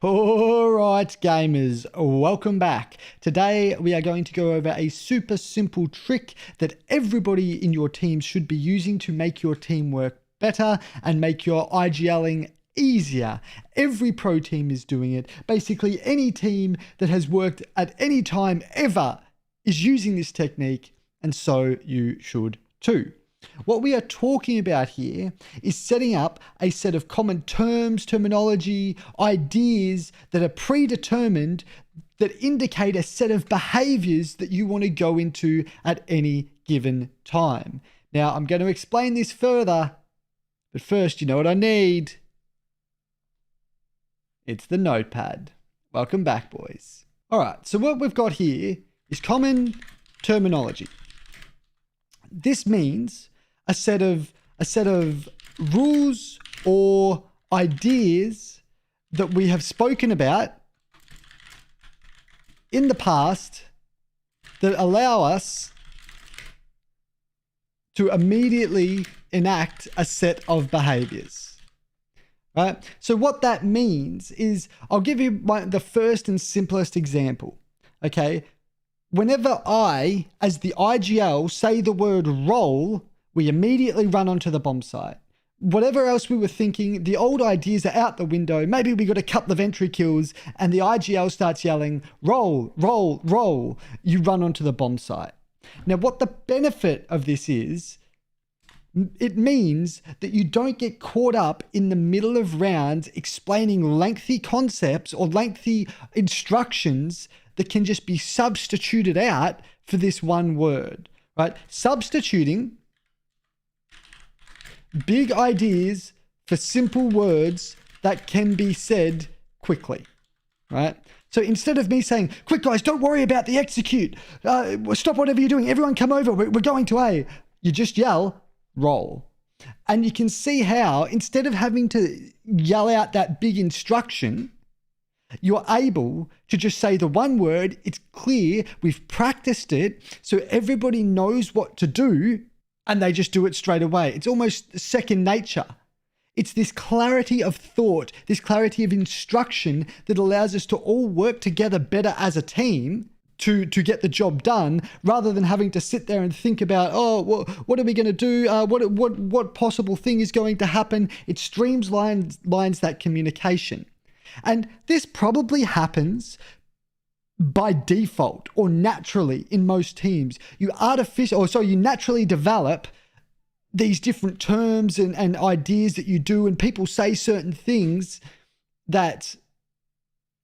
Alright gamers, welcome back. Today we are going to go over a super simple trick that everybody in your team should be using to make your team work better and make your IGLing easier. Every pro team is doing it. Basically any team that has worked at any time ever is using this technique, and so you should too. What we are talking about here is setting up a set of common terms, terminology, ideas that are predetermined that indicate a set of behaviors that you want to go into at any given time. Now, I'm going to explain this further, but first, you know what I need? It's the notepad. Welcome back, boys. All right, so what we've got here is common terminology. This means a set of rules or ideas that we have spoken about in the past that allow us to immediately enact a set of behaviors. Right? So what that means is, I'll give you the first and simplest example. Okay. Whenever I, as the IGL, say the word roll, we immediately run onto the bomb site. Whatever else we were thinking, the old ideas are out the window. Maybe we got a couple of entry kills and the IGL starts yelling, roll, roll, roll. You run onto the bomb site. Now, what the benefit of this is, it means that you don't get caught up in the middle of rounds explaining lengthy concepts or lengthy instructions that can just be substituted out for this one word, right? Substituting big ideas for simple words that can be said quickly, right? So instead of me saying, quick guys, don't worry about the execute. Stop whatever you're doing. Everyone come over. We're going to A. You just yell, roll. And you can see how instead of having to yell out that big instruction, you're able to just say the one word. It's clear. We've practiced it. So everybody knows what to do. And they just do it straight away. It's almost second nature. It's this clarity of thought, this clarity of instruction that allows us to all work together better as a team to get the job done, rather than having to sit there and think about, oh, what are we going to do? What possible thing is going to happen? It streamlines that communication. And this probably happens by default or naturally in most teams. You naturally develop these different terms and ideas that you do, and people say certain things that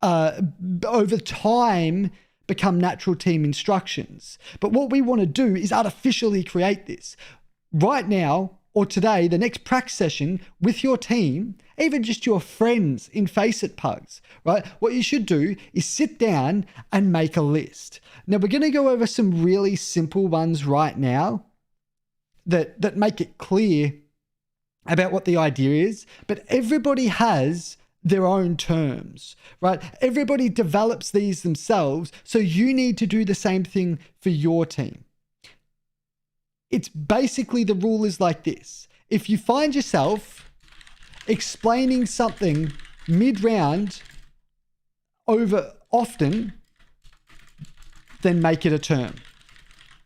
over time become natural team instructions. But what we want to do is artificially create this. Right now, or today, the next practice session with your team, even just your friends in Face It Pugs, right? What you should do is sit down and make a list. Now, we're going to go over some really simple ones right now that make it clear about what the idea is, but everybody has their own terms, right? Everybody develops these themselves, so you need to do the same thing for your team. It's basically, the rule is like this. If you find yourself explaining something mid-round over often, then make it a term.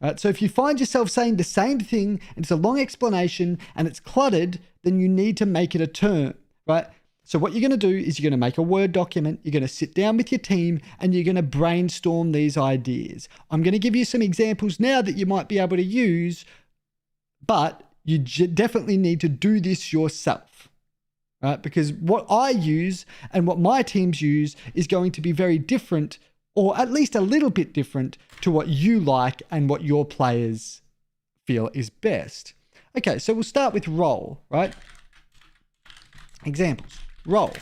Right? So if you find yourself saying the same thing and it's a long explanation and it's cluttered, then you need to make it a term, right? So what you're going to do is you're going to make a Word document, you're going to sit down with your team, and you're going to brainstorm these ideas. I'm going to give you some examples now that you might be able to use, but you definitely need to do this yourself, right? Because what I use and what my teams use is going to be very different, or at least a little bit different, to what you like and what your players feel is best. Okay, so we'll start with roll, right? Examples. Roll.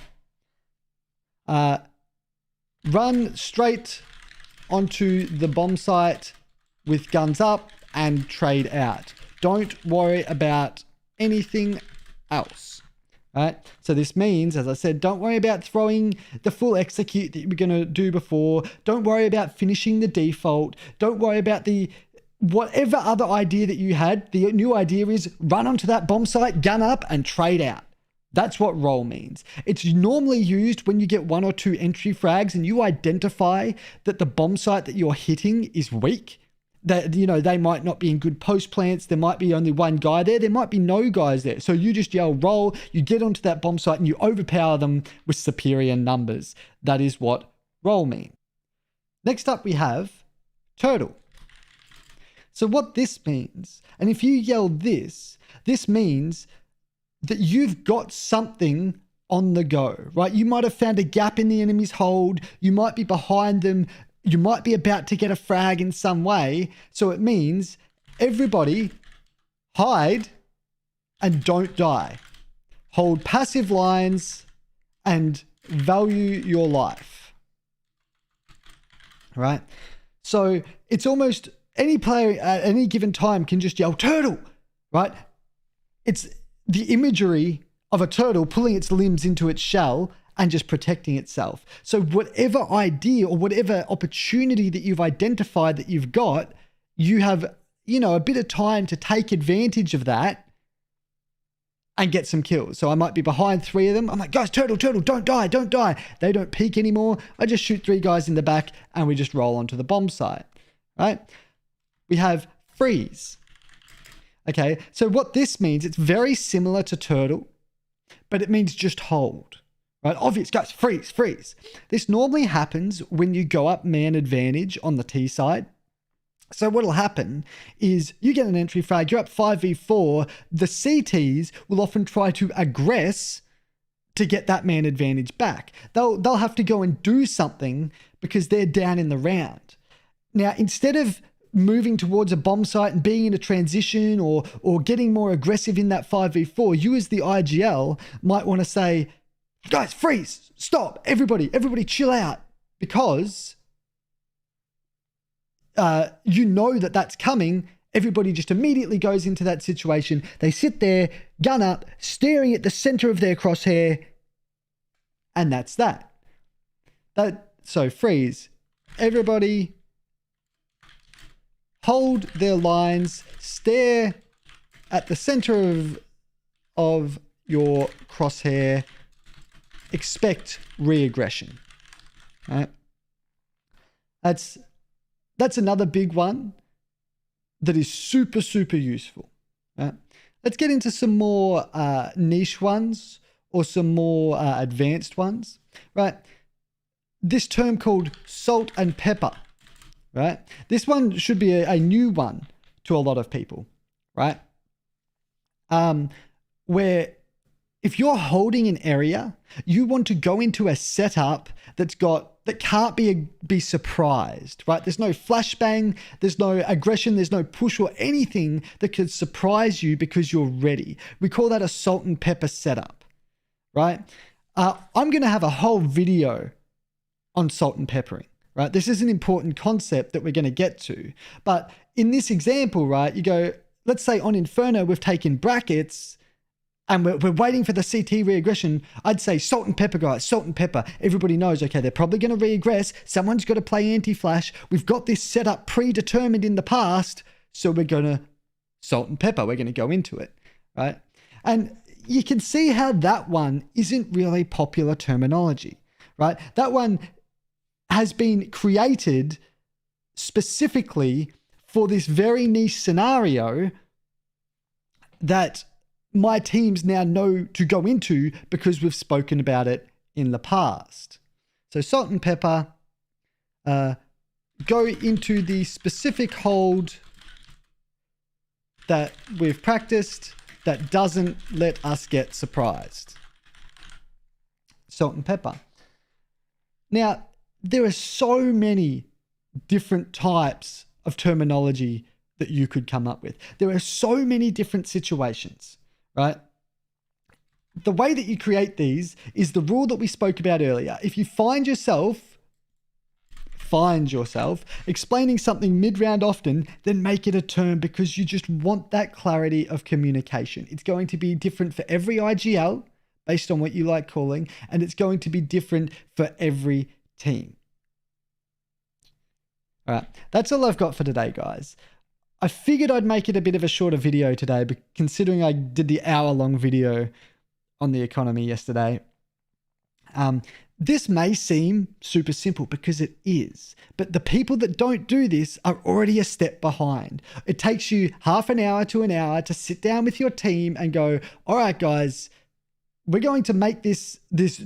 Run straight onto the bomb site with guns up and trade out. Don't worry about anything else. Right? So this means, as I said, don't worry about throwing the full execute that you were going to do before. Don't worry about finishing the default. Don't worry about whatever other idea that you had. The new idea is run onto that bomb site, gun up, and trade out. That's what roll means. It's normally used when you get 1 or 2 entry frags and you identify that the bomb site that you're hitting is weak. That, you know, they might not be in good post plants. There might be only one guy there. There might be no guys there. So you just yell roll, you get onto that bomb site and you overpower them with superior numbers. That is what roll means. Next up we have turtle. So what this means, and if you yell this means that you've got something on the go, right? You might have found a gap in the enemy's hold. You might be behind them. You might be about to get a frag in some way. So it means everybody hide and don't die. Hold passive lines and value your life, right? So it's almost any player at any given time can just yell turtle, right? It's the imagery of a turtle pulling its limbs into its shell and just protecting itself. So whatever idea or whatever opportunity that you've identified that you've got, you have, you know, a bit of time to take advantage of that and get some kills. So I might be behind 3 of them. I'm like, guys, turtle, don't die, don't die. They don't peek anymore. I just shoot 3 guys in the back and we just roll onto the bomb site, right? We have freeze. Okay, so what this means, it's very similar to turtle, but it means just hold, right? Obvious, guys, freeze. This normally happens when you go up man advantage on the T side. So what'll happen is you get an entry frag, you're up 5v4, the CTs will often try to aggress to get that man advantage back. They'll have to go and do something because they're down in the round. Now, instead of moving towards a bomb site and being in a transition or getting more aggressive in that 5v4, you as the IGL might want to say, guys, freeze, stop, everybody chill out, because you know that that's coming. Everybody just immediately goes into that situation. They sit there, gun up, staring at the center of their crosshair, and that's that. So freeze, everybody hold their lines, stare at the center of your crosshair, expect re-aggression. Right? That's another big one that is super, super useful. Right? Let's get into some more niche ones or some more advanced ones. Right? This term called salt and pepper. Right? This one should be a new one to a lot of people, right? Where if you're holding an area, you want to go into a setup that can't be surprised, right? There's no flashbang, there's no aggression, there's no push or anything that could surprise you because you're ready. We call that a salt and pepper setup, right? I'm going to have a whole video on salt and peppering. Right? This is an important concept that we're going to get to. But in this example, right, you go, let's say on Inferno, we've taken brackets and we're waiting for the CT re-aggression. I'd say salt and pepper, guys, salt and pepper. Everybody knows, okay, they're probably going to re-aggress. Someone's got to play anti-flash. We've got this setup predetermined in the past. So we're going to salt and pepper. We're going to go into it, right? And you can see how that one isn't really popular terminology, right? That one has been created specifically for this very niche scenario that my teams now know to go into because we've spoken about it in the past. So salt and pepper, go into the specific hold that we've practiced that doesn't let us get surprised. Salt and pepper. Now, there are so many different types of terminology that you could come up with. There are so many different situations, right? The way that you create these is the rule that we spoke about earlier. If you find yourself explaining something mid-round often, then make it a term because you just want that clarity of communication. It's going to be different for every IGL based on what you like calling, and it's going to be different for every team. All right, that's all I've got for today, guys. I figured I'd make it a bit of a shorter video today, but considering I did the hour-long video on the economy yesterday. This may seem super simple because it is, but the people that don't do this are already a step behind. It takes you half an hour to an hour to sit down with your team and go, all right, guys, we're going to make this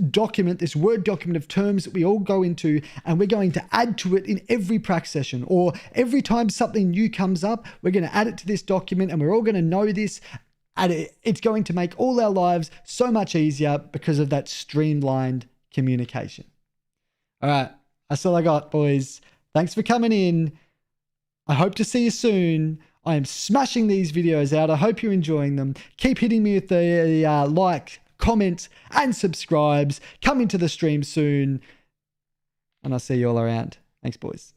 document, this Word document of terms that we all go into, and we're going to add to it in every prac session, or every time something new comes up, we're going to add it to this document and we're all going to know this. And it's going to make all our lives so much easier because of that streamlined communication. All right, that's all I got, boys. Thanks for coming in. I hope to see you soon. I am smashing these videos out. I hope you're enjoying them. Keep hitting me with the like, comment, and subscribes. Come into the stream soon, and I'll see you all around. Thanks, boys.